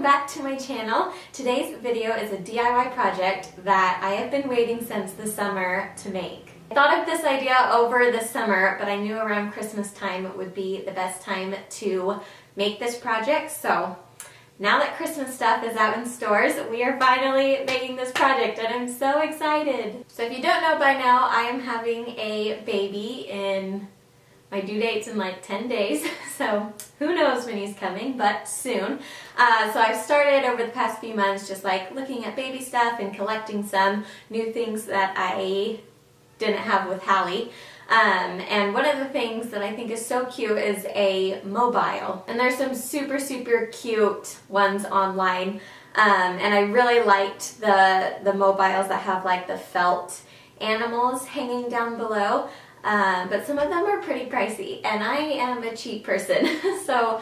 welcome back to my channel. Today's video is a DIY project that I have been waiting since the summer to make. I thought of this idea over the summer, but I knew around Christmas time would be the best time to make this project. So now that Christmas stuff is out in stores, we are finally making this project and I'm so excited. So if you don't know by now, I am having a baby in my due date's in like 10 days, so who knows when he's coming, but soon. So I've started over the past few months just like looking at baby stuff and collecting some new things that I didn't have with Hallie. And one of the things that I think is so cute is a mobile. And there's some super cute ones online. And I really liked the mobiles that have like the felt animals hanging down below. But some of them are pretty pricey and I am a cheap person. So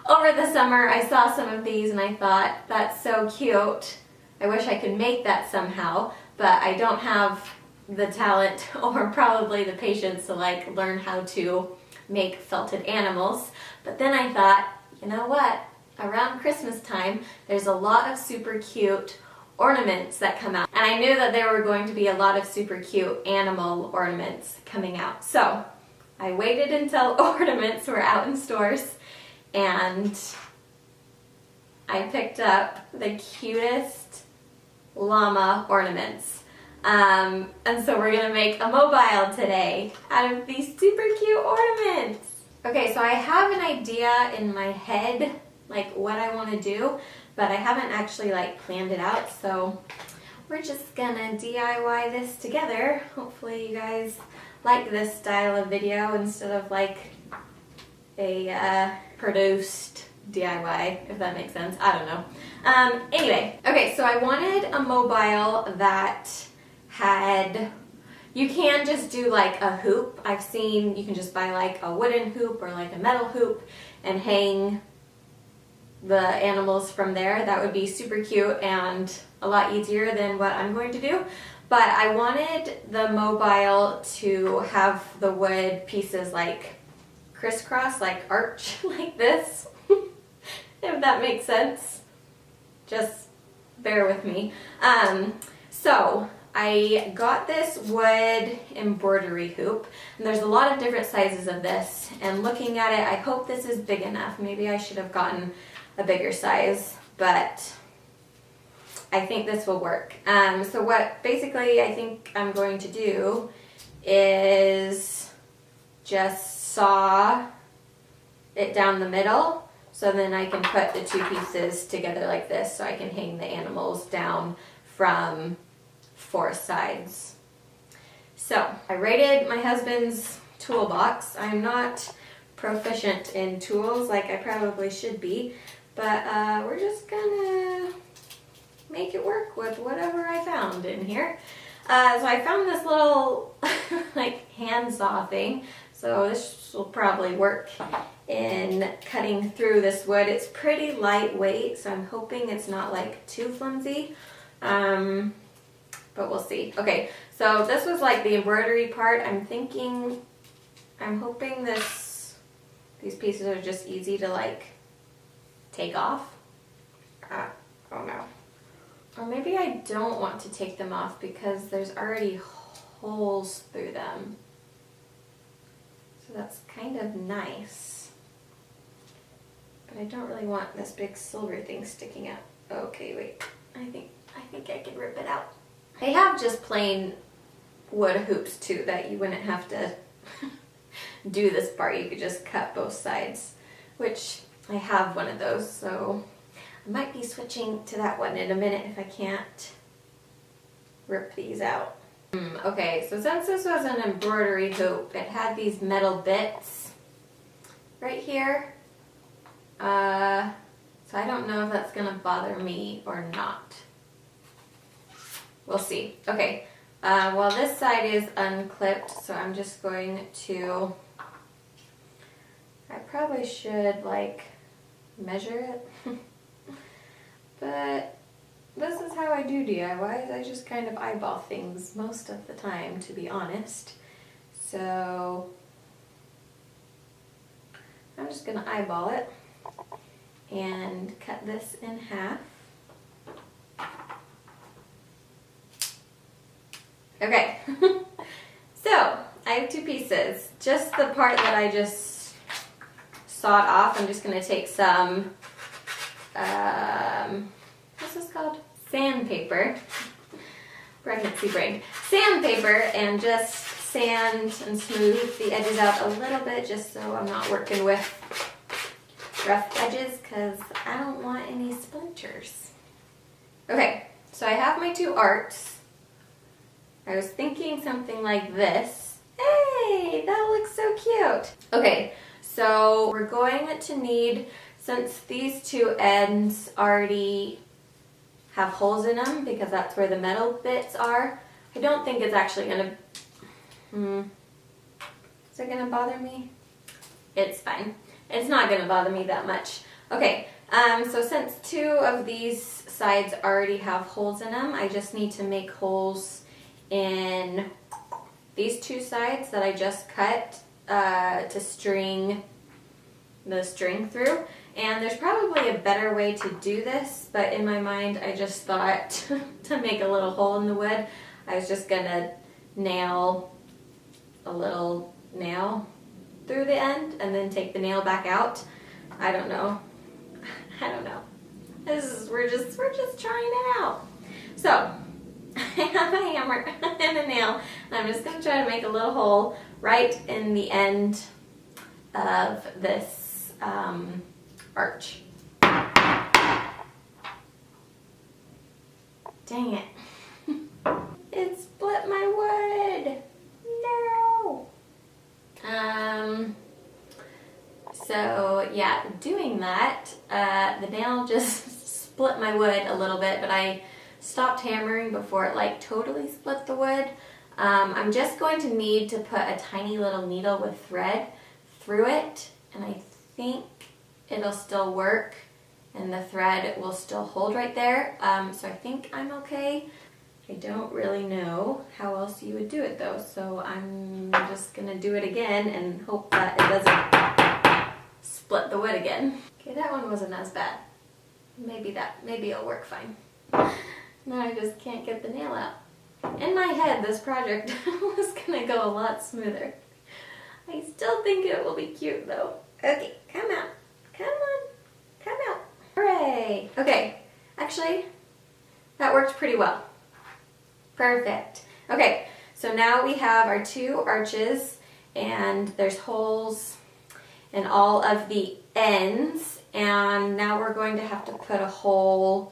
over the summer I saw some of these and I thought, that's so cute. I wish I could make that somehow, but I don't have the talent or probably the patience to like learn how to make felted animals. But then I thought, you know what? Around Christmas time, there's a lot of super cute ornaments that come out. And I knew that there were going to be a lot of super cute animal ornaments coming out. So I waited until ornaments were out in stores and I picked up the cutest llama ornaments. And so we're gonna make a mobile today out of these super cute ornaments. Okay, so I have an idea in my head, like what I want to do, but I haven't actually like planned it out, so we're just gonna DIY this together. Hopefully you guys like this style of video instead of like a produced DIY, if that makes sense. I don't know. Anyway, okay, so I wanted a mobile that had, you can just do like a hoop. I've seen you can just buy like a wooden hoop or like a metal hoop and hang the animals from there. That would be super cute and a lot easier than what I'm going to do. But I wanted the mobile to have the wood pieces like crisscross, like arch like this, if that makes sense. Just bear with me. So I got this wood embroidery hoop, and there's a lot of different sizes of this, and looking at it, I hope this is big enough. Maybe I should have gotten a bigger size, but I think this will work. So what basically I think I'm going to do is just saw it down the middle, so then I can put the two pieces together like this, so I can hang the animals down from 4 sides. So I raided my husband's toolbox. I'm not proficient in tools like I probably should be, but we're just gonna make it work with whatever I found in here. So I found this little like handsaw thing, so this will probably work in cutting through this wood. It's pretty lightweight, so I'm hoping it's not like too flimsy. But we'll see. Okay, so this was like the embroidery part. I'm hoping these pieces are just easy to like take off. Oh no. Or maybe I don't want to take them off because there's already holes through them. So that's kind of nice. But I don't really want this big silver thing sticking out. Okay, wait. I think I can rip it out. They have just plain wood hoops too that you wouldn't have to do this part. You could just cut both sides, which I have one of those, so I might be switching to that one in a minute if I can't rip these out. Okay, so since this was an embroidery hoop, it had these metal bits right here. So I don't know if that's gonna bother me or not. We'll see. Okay, well this side is unclipped, so I'm just going to, I probably should like measure it, but this is how I do DIYs. I just kind of eyeball things most of the time, to be honest. So I'm just gonna eyeball it. and cut this in half. Okay, so I have two pieces. Just the part that I just sawed off, I'm just going to take some, what's this called? Sandpaper. Pregnancy brain. Sandpaper, and just sand and smooth the edges out a little bit just so I'm not working with rough edges because I don't want any splinters. Okay, so I have my two arts. I was thinking something like this. Hey, that looks so cute. Okay, so we're going to need, since these two ends already have holes in them because that's where the metal bits are, I don't think it's actually gonna, is it gonna bother me? It's fine. It's not gonna bother me that much. Okay, so since two of these sides already have holes in them, I just need to make holes in these two sides that I just cut to string the string through. And there's probably a better way to do this, but in my mind I just thought to make a little hole in the wood, I was just gonna nail a little nail through the end and then take the nail back out. I don't know. We're just trying it out. So I have a hammer and a nail, and I'm just going to try to make a little hole right in the end of this arch. Dang it. It split my wood. No. So yeah, doing that, the nail just split my wood a little bit, but I stopped hammering before it like totally split the wood. I'm just going to need to put a tiny little needle with thread through it, and I think it'll still work and the thread will still hold right there. So I think I'm okay. I don't really know how else you would do it though, so I'm just gonna do it again and hope that it doesn't split the wood again. Okay, that one wasn't as bad. Maybe it'll work fine. Now I just can't get the nail out. In my head, this project was gonna go a lot smoother. I still think it will be cute though. Okay, come out. Come on. Come out. Hooray! Okay, actually, that worked pretty well. Perfect. Okay, so now we have our two arches and there's holes in all of the ends, and now we're going to have to put a hole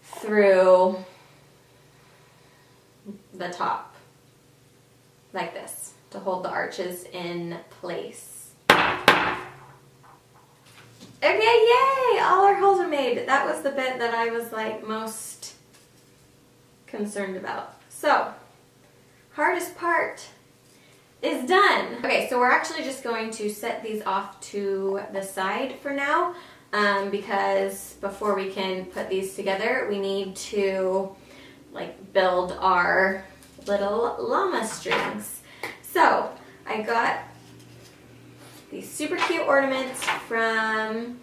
through the top like this to hold the arches in place. Okay, yay! All our holes are made. That was the bit that I was like most concerned about. So, hardest part is done. Okay, so we're actually just going to set these off to the side for now, because before we can put these together, we need to like build our little llama strings. So, I got these super cute ornaments from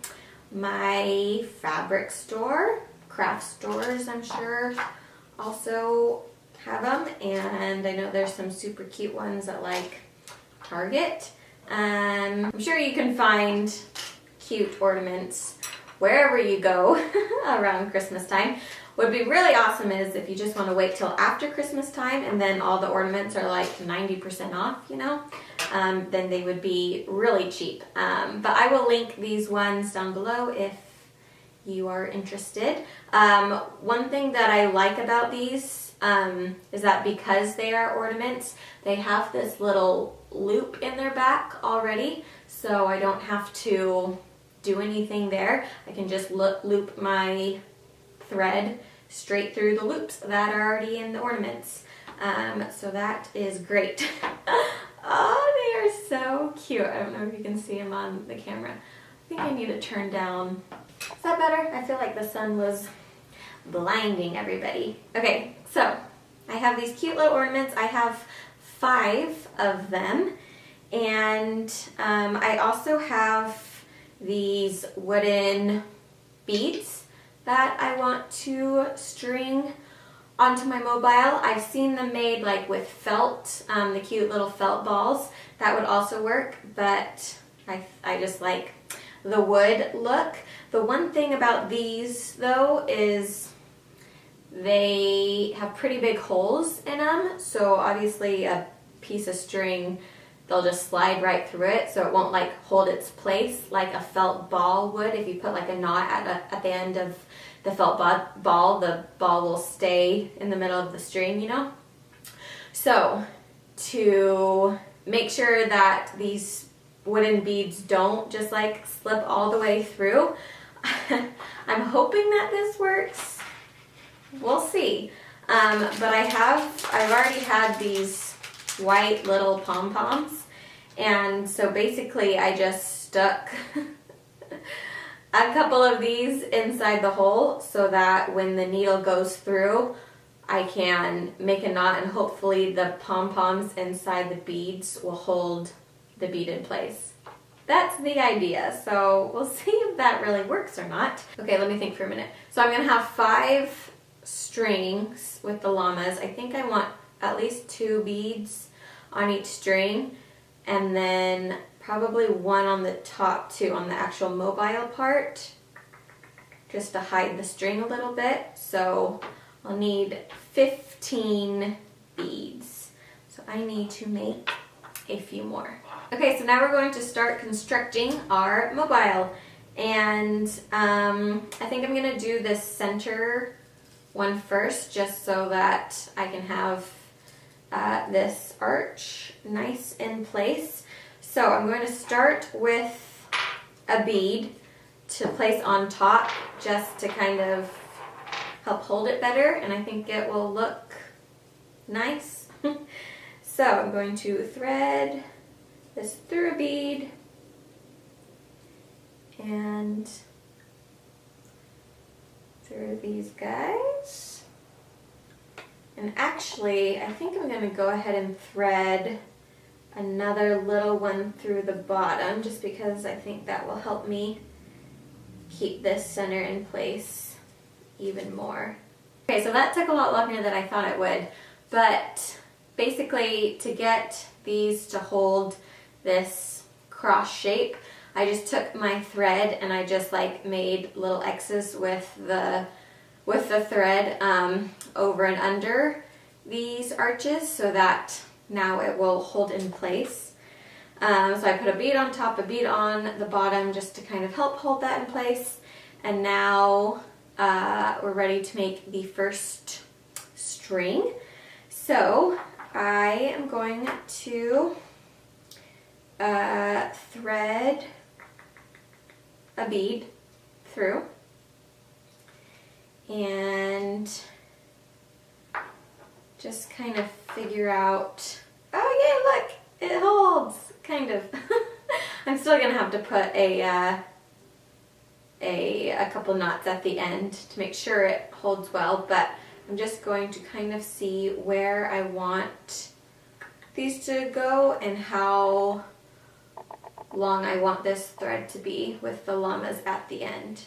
my fabric store. Craft stores, I'm sure, also have them, and I know there's some super cute ones at like Target. I'm sure you can find cute ornaments wherever you go around Christmas time. What would be really awesome is if you just want to wait till after Christmas time and then all the ornaments are like 90% off, you know, then they would be really cheap. But I will link these ones down below if you are interested. One thing that I like about these is that because they are ornaments, they have this little loop in their back already, so I don't have to do anything there. I can just loop my thread straight through the loops that are already in the ornaments. So that is great. Oh, they are so cute. I don't know if you can see them on the camera. I think I need to turn down. Is that better? I feel like the sun was blinding everybody. Okay, so I have these cute little ornaments. I have 5 of them, and I also have these wooden beads that I want to string onto my mobile. I've seen them made like with felt, the cute little felt balls. That would also work, but I just like the wood look. The one thing about these though is they have pretty big holes in them, so obviously a piece of string, they'll just slide right through it, so it won't like hold its place like a felt ball would. If you put like a knot at the end of the felt ball, the ball will stay in the middle of the string, you know? So to make sure that these wooden beads don't just like slip all the way through, I'm hoping that this works. We'll see. But I've already had these white little pom-poms, and so basically I just stuck a couple of these inside the hole so that when the needle goes through, I can make a knot, and hopefully the pom-poms inside the beads will hold the bead in place. That's the idea, so we'll see if that really works or not. Okay, let me think for a minute. So I'm gonna have 5 strings with the llamas. I think I want at least 2 beads on each string, and then probably 1 on the top too, on the actual mobile part, just to hide the string a little bit. So I'll need 15 beads. So I need to make a few more. Okay, so now we're going to start constructing our mobile. And I think I'm gonna do this center one first, just so that I can have this arch nice in place. So I'm going to start with a bead to place on top, just to kind of help hold it better, and I think it will look nice. So I'm going to thread this through a bead and through these guys. And actually, I think I'm going to go ahead and thread another little one through the bottom, just because I think that will help me keep this center in place even more. Okay, so that took a lot longer than I thought it would, but basically to get these to hold this cross shape, I just took my thread and I just like made little X's with the thread over and under these arches, so that now it will hold in place. So I put a bead on top, a bead on the bottom, just to kind of help hold that in place. And now we're ready to make the first string. So I am going to thread a bead through and just kind of figure out, oh yeah, look, it holds, kind of. I'm still gonna have to put a couple knots at the end to make sure it holds well, but I'm just going to kind of see where I want these to go and how long I want this thread to be with the llamas at the end.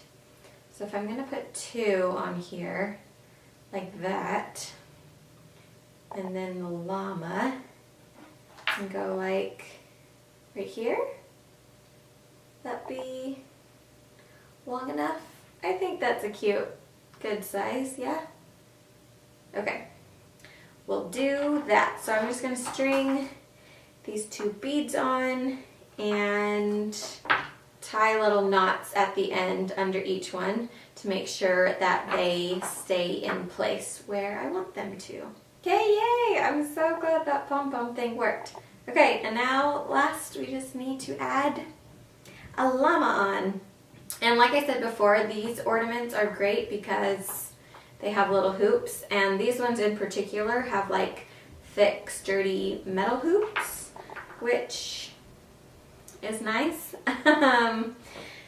So if I'm going to put 2 on here, like that, and then the llama, and go like right here, that be long enough? I think that's a cute, good size, yeah? Okay, we'll do that. So I'm just going to string these 2 beads on and tie little knots at the end under each one to make sure that they stay in place where I want them to. Okay, yay! I'm so glad that pom-pom thing worked. Okay, and now last we just need to add a llama on. And like I said before, these ornaments are great because they have little hoops, and these ones in particular have like thick, sturdy metal hoops, which is nice.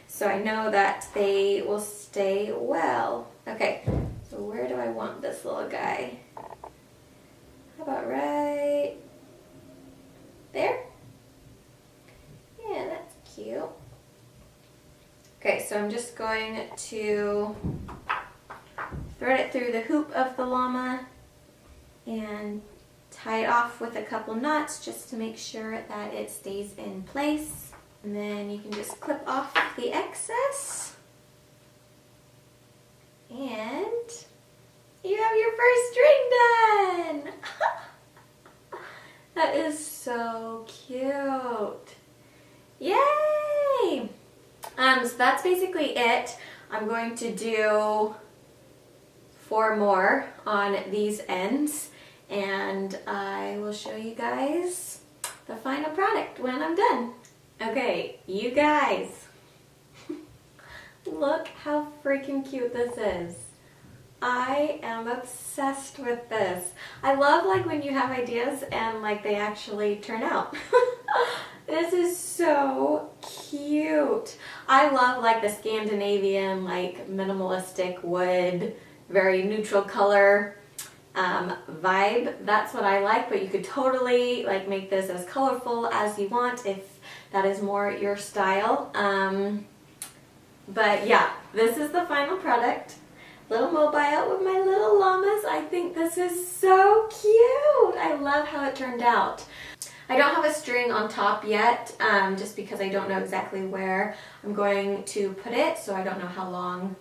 So I know that they will stay well. Okay, so where do I want this little guy? How about right there? Yeah, that's cute. Okay, so I'm just going to thread it through the hoop of the llama and tie it off with a couple knots just to make sure that it stays in place. And then you can just clip off the excess. And you have your first string done! That is so cute. Yay! So that's basically it. I'm going to do 4 more on these ends, and I will show you guys the final product when I'm done. Okay, you guys, look how freaking cute this is. I am obsessed with this. I love like when you have ideas and like they actually turn out. This is so cute. I love like the Scandinavian, like minimalistic wood, very neutral color vibe. That's what I like, but you could totally like make this as colorful as you want if that is more your style. But yeah, this is the final product. Little mobile with my little llamas. I think this is so cute. I love how it turned out. I don't have a string on top yet, just because I don't know exactly where I'm going to put it, so I don't know how long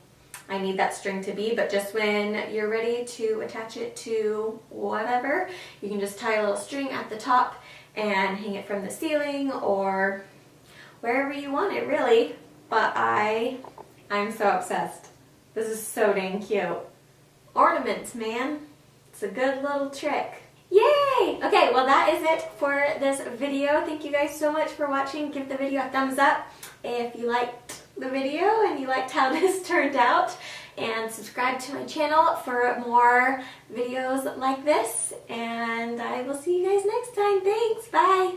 I need that string to be, but just when you're ready to attach it to whatever, you can just tie a little string at the top and hang it from the ceiling or wherever you want it, really. But I'm so obsessed. This is so dang cute. Ornaments, man. It's a good little trick. Yay! Okay, well that is it for this video. Thank you guys so much for watching. Give the video a thumbs up if you liked the video and you liked how this turned out. And subscribe to my channel for more videos like this. And I will see you guys next time. Thanks. Bye.